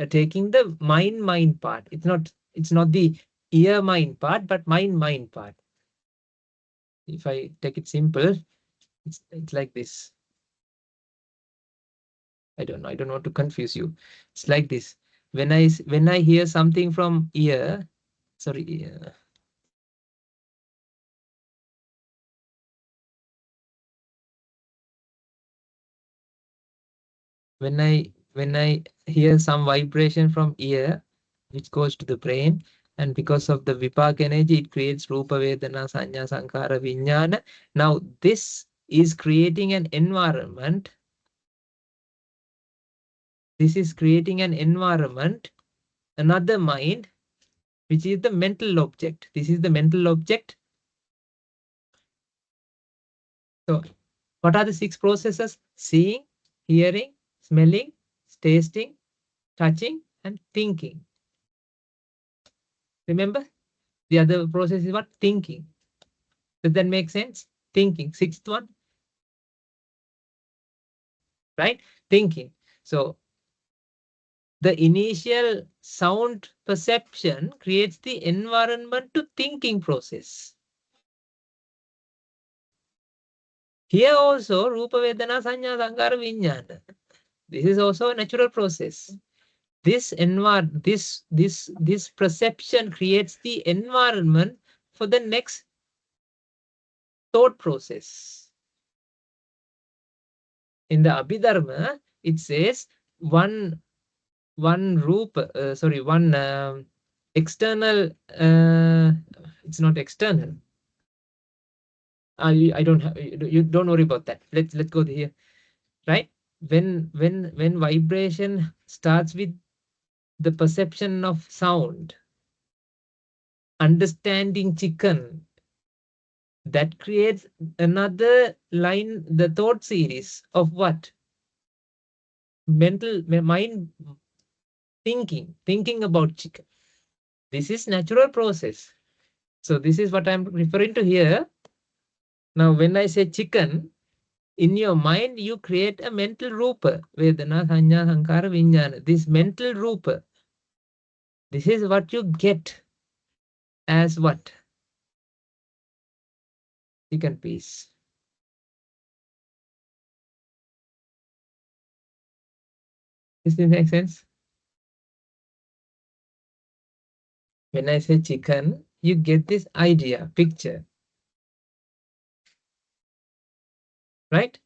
taking the mind part. It's not the ear mind part, but mind part. If I take it simple, it's like this. I don't know. I don't want to confuse you. It's like this. When I hear something from ear, sorry, ear. When I hear some vibration from ear, which goes to the brain, and because of the vipak energy, it creates rupa, vedana, sanya, sankara, vijnana. Now this is creating an environment. This is creating an environment, another mind, which is the mental object. This is the mental object. So what are the 6 processes? Seeing, hearing, smelling, tasting, touching, and thinking. Remember, the other process is what? Thinking. Does that make sense? Thinking. 6th one, right? Thinking. So the initial sound perception creates the environment to thinking process. Here also, Rupa Vedana Sanya Sankara Vijnana. This is also a natural process. This perception creates the environment for the next thought process. In the Abhidharma, it says one external, it's not external. I don't have, you don't worry about that. Let's go here, right? When vibration starts with the perception of sound, understanding chicken, that creates another line, the thought series of what? Mental mind thinking about chicken. This is natural process. So this is what I'm referring to here. Now, when I say chicken, in your mind, you create a mental rupa. Vedana, sanya, sankara, vijnana. This mental rupa. This is what you get as what? Chicken piece. Does this make sense? When I say chicken, you get this idea, picture. Right?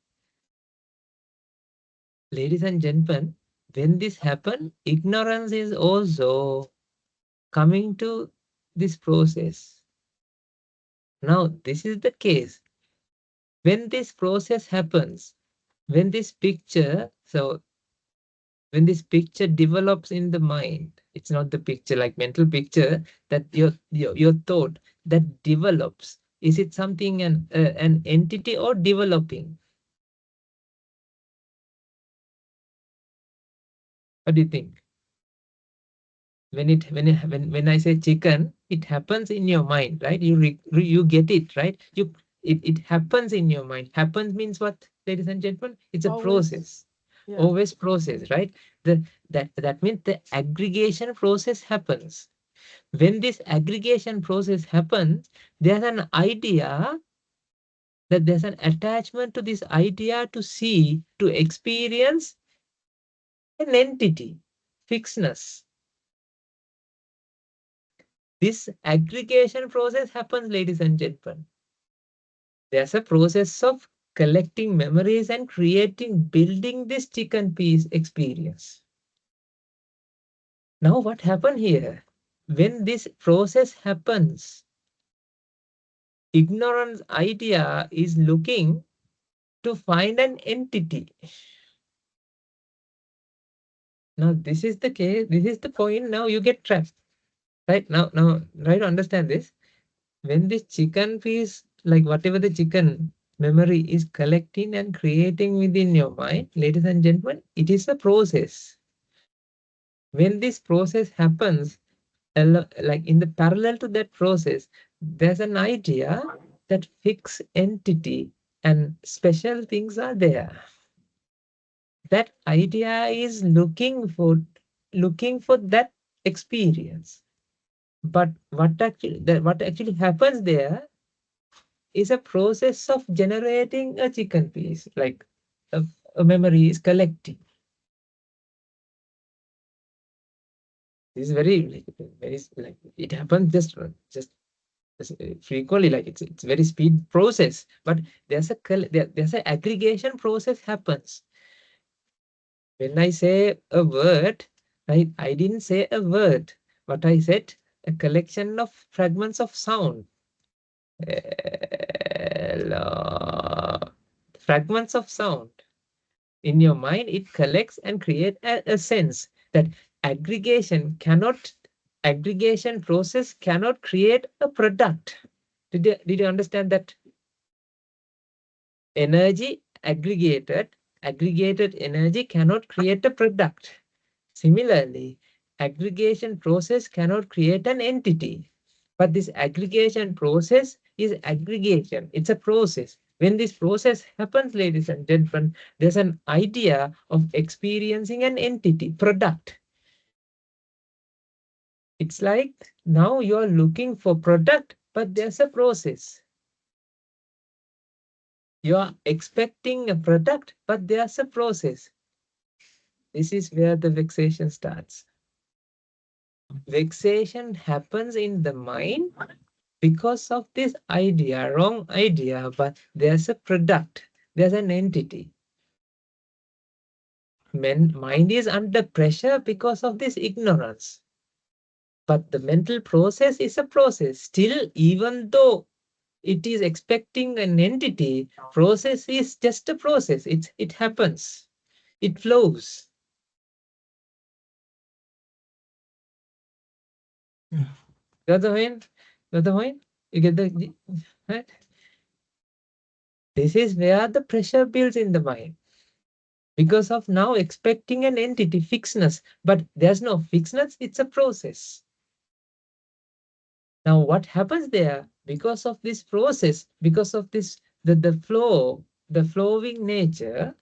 Ladies and gentlemen, when this happens, ignorance is also coming to this process. Now, this is the case. When this process happens, when this picture develops in the mind, it's not the picture like mental picture that your thought that develops. Is it something an entity or developing? What do you think? When I say chicken, it happens in your mind, right? You get it, right? It happens in your mind. Happens means what, ladies and gentlemen? It's a process. Yeah. Always process, right? That means the aggregation process happens. When this aggregation process happens, there's an idea, that there's an attachment to this idea to see, to experience an entity, fixedness. This aggregation process happens, ladies and gentlemen. There's a process of collecting memories and building this chicken piece experience. Now, what happened here? When this process happens, ignorance idea is looking to find an entity. Now, this is the case, this is the point. Now you get trapped. Right? Now, try to understand this. When this chicken piece, like whatever the chicken memory is collecting and creating within your mind, ladies and gentlemen, it is a process. When this process happens, like in the parallel to that process, there's an idea that fixed entity and special things are there. That idea is looking for that experience. But what actually happens there is a process of generating a chicken piece, like a memory is collecting. This is very like it happens just frequently, like it's very speed process, but there's an aggregation process happens. When I say a word, I didn't say a word, but I said a collection of fragments of sound. Fragments of sound. In your mind, it collects and creates a sense that aggregation process cannot create a product. Did you understand that? Energy aggregated energy cannot create a product. Similarly, aggregation process cannot create an entity. But this aggregation process is aggregation. It's a process. When this process happens, ladies and gentlemen, there's an idea of experiencing an entity, product. It's like now you're looking for product, but there's a process. You're expecting a product, but there's a process. This is where the vexation starts. Vexation happens in the mind because of this idea, wrong idea, but there's a product, there's an entity. Mind is under pressure because of this ignorance. But the mental process is a process. Still, even though it is expecting an entity, process is just a process. It happens. It flows. Got the point? Got the point? You get the right? This is where the pressure builds in the mind. Because of now expecting an entity fixedness, but there's no fixedness, it's a process. Now what happens there? Because of this process, because of this the flow, the flowing nature,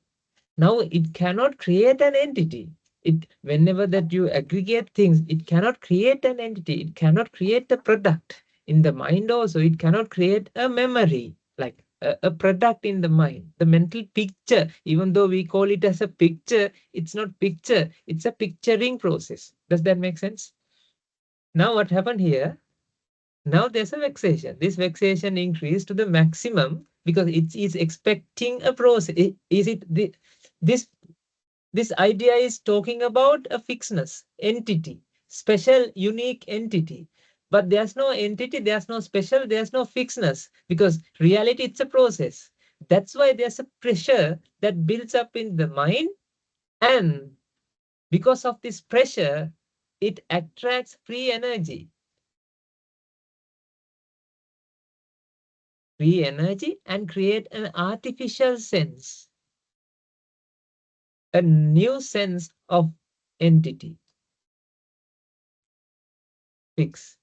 now it cannot create an entity. It whenever that you aggregate things, it cannot create an entity, it cannot create a product. In the mind also, it cannot create a memory, like a product in the mind, the mental picture. Even though we call it as a picture, it's not picture, it's a picturing process. Does that make sense? Now what happened here? Now there's a vexation. This vexation increased to the maximum because it is expecting a process. Is it this idea is talking about a fixedness, entity, special, unique entity. But there's no entity, there's no special, there's no fixedness, because reality, it's a process. That's why there's a pressure that builds up in the mind. And because of this pressure, it attracts free energy. Free energy and create an artificial sense, a new sense of entity, fix.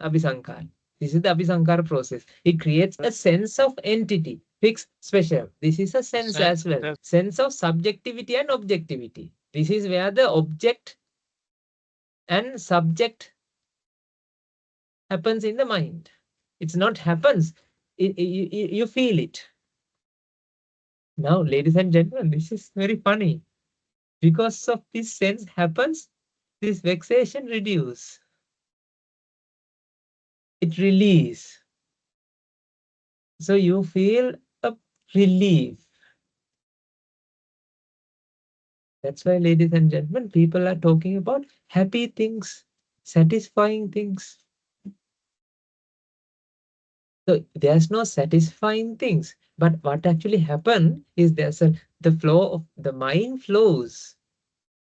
Abhisankar. This is the Abhisankar process. It creates a sense of entity, fixed, special. This is a sense as well. Sense of subjectivity and objectivity. This is where the object and subject happens in the mind. It's not happens. You feel it. Now, ladies and gentlemen, this is very funny. Because of this sense happens, this vexation reduce. It release. So you feel a relief. That's why, ladies and gentlemen, people are talking about happy things, satisfying things. So there's no satisfying things. But what actually happened is the flow of the mind flows.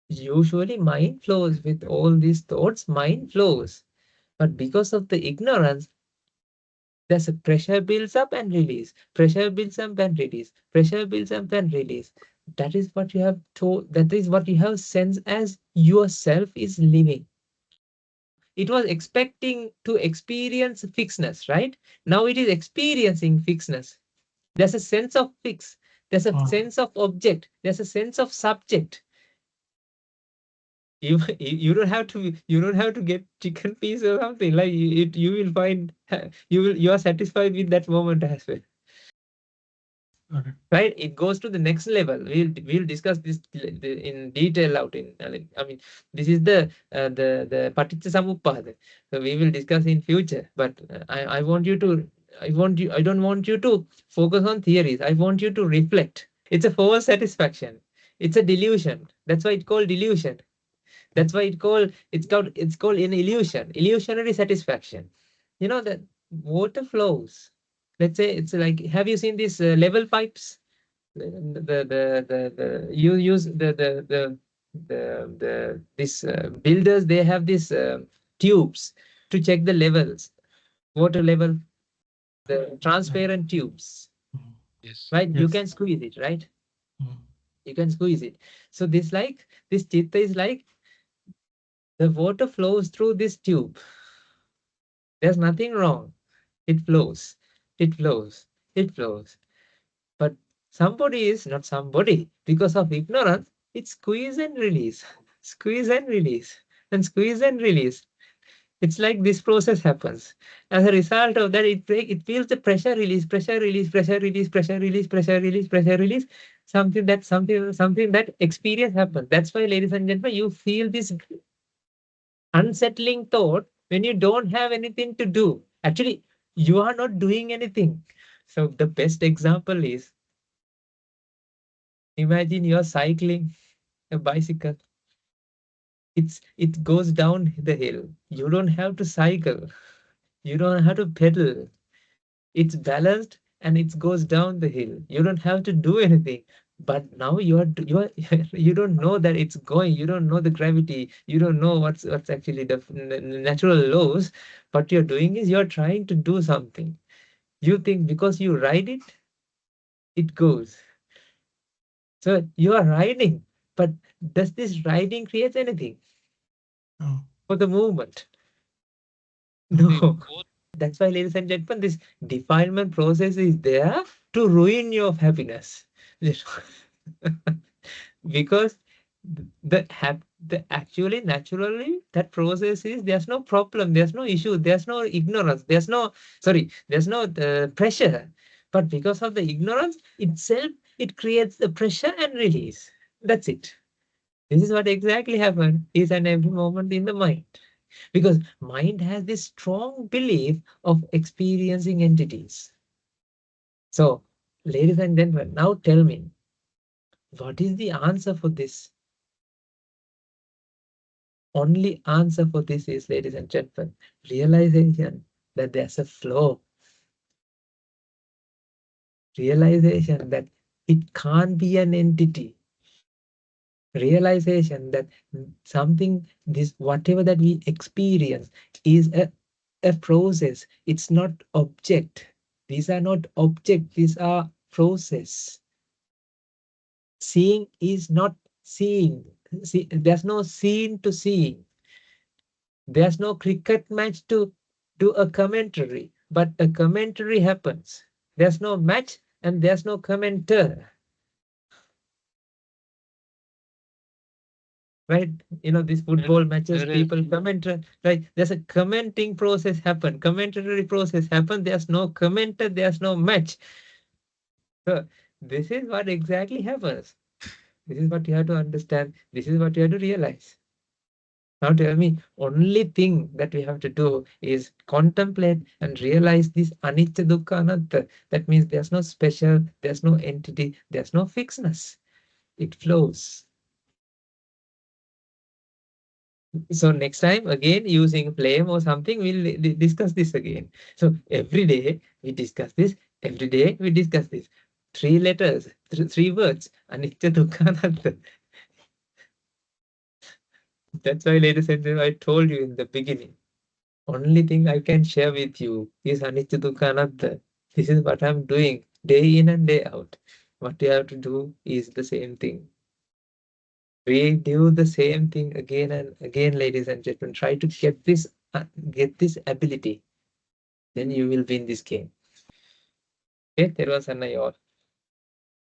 Usually mind flows with all these thoughts, mind flows. But because of the ignorance, there's a pressure builds up and release. Pressure builds up and release. Pressure builds up and release. That is what you have told. That is what you have sensed as yourself is living. It was expecting to experience fixedness, right? Now it is experiencing fixedness. There's a sense of fix. There's a sense of object. There's a sense of subject. You don't have to get chicken piece or something like it. You will find you are satisfied with that moment as well. Okay. Right, it goes to the next level. We'll discuss this in detail out in I mean, this is the paticca samuppada, so we will discuss in future. But I want you to, I don't want you to focus on theories. I want you to reflect. It's a false satisfaction, it's a delusion. That's why it's called delusion. That's why it's called an illusion, illusionary satisfaction. You know that water flows. Let's say it's like, have you seen these level pipes? You use the this builders, they have these tubes to check the levels, water level, the transparent tubes, Yes. right? You Yes. can squeeze it, right? Mm. You can squeeze it. So this chitta is like the water flows through this tube. There's nothing wrong. It flows, it flows, it flows. But somebody is not somebody, because of ignorance, it's squeeze and release, squeeze and release, and squeeze and release. It's like this process happens. As a result of that, it feels the pressure release, pressure release, pressure release, pressure release, pressure release, pressure release. Something that experience happens. That's why, ladies and gentlemen, you feel this unsettling thought when you don't have anything to do. Actually, you are not doing anything. So the best example is, imagine you're cycling a bicycle. It goes down the hill. You don't have to cycle. You don't have to pedal. It's balanced and it goes down the hill. You don't have to do anything. But now you are you don't know that it's going. You don't know the gravity. You don't know what's actually the natural laws. What you're doing is you're trying to do something. You think because you ride it, it goes. So you are riding. But does this riding create anything Oh. for the movement? The No. both. That's why, ladies and gentlemen, this defilement process is there to ruin your happiness. Because the actually naturally that process is, there's no problem, there's no issue, there's no ignorance, there's no pressure. But because of the ignorance itself, it creates the pressure and release. That's it. This is what exactly happens is and every moment in the mind. Because mind has this strong belief of experiencing entities. So, ladies and gentlemen, now tell me, what is the answer for this? Only answer for this is, ladies and gentlemen, realization that there's a flow, realization that it can't be an entity, realization that something, this whatever that we experience is a process. It's not object. These are not object, these are process. Seeing is not seeing. See, there's no scene to seeing. There's no cricket match to do a commentary, but a commentary happens. There's no match and there's no commenter. Right? You know, these football matches, There is people comment, right? There's a commenting process happen, commentary process happen. There's no commenter, there's no match. So this is what exactly happens. This is what you have to understand. This is what you have to realize. Now tell me, only thing that we have to do is contemplate and realize this anicca dukkha anatta. That means there's no special, there's no entity, there's no fixedness. It flows. So next time, again, using flame or something, we'll discuss this again. So every day we discuss this. Every day we discuss this. Three letters, three words. Anicca dukkha anatta. That's why, ladies and gentlemen, I told you in the beginning. Only thing I can share with you is anicca dukkha anatta. This is what I'm doing day in and day out. What you have to do is the same thing. We do the same thing again and again, ladies and gentlemen. Try to get this ability. Then you will win this game. Okay, there was an all.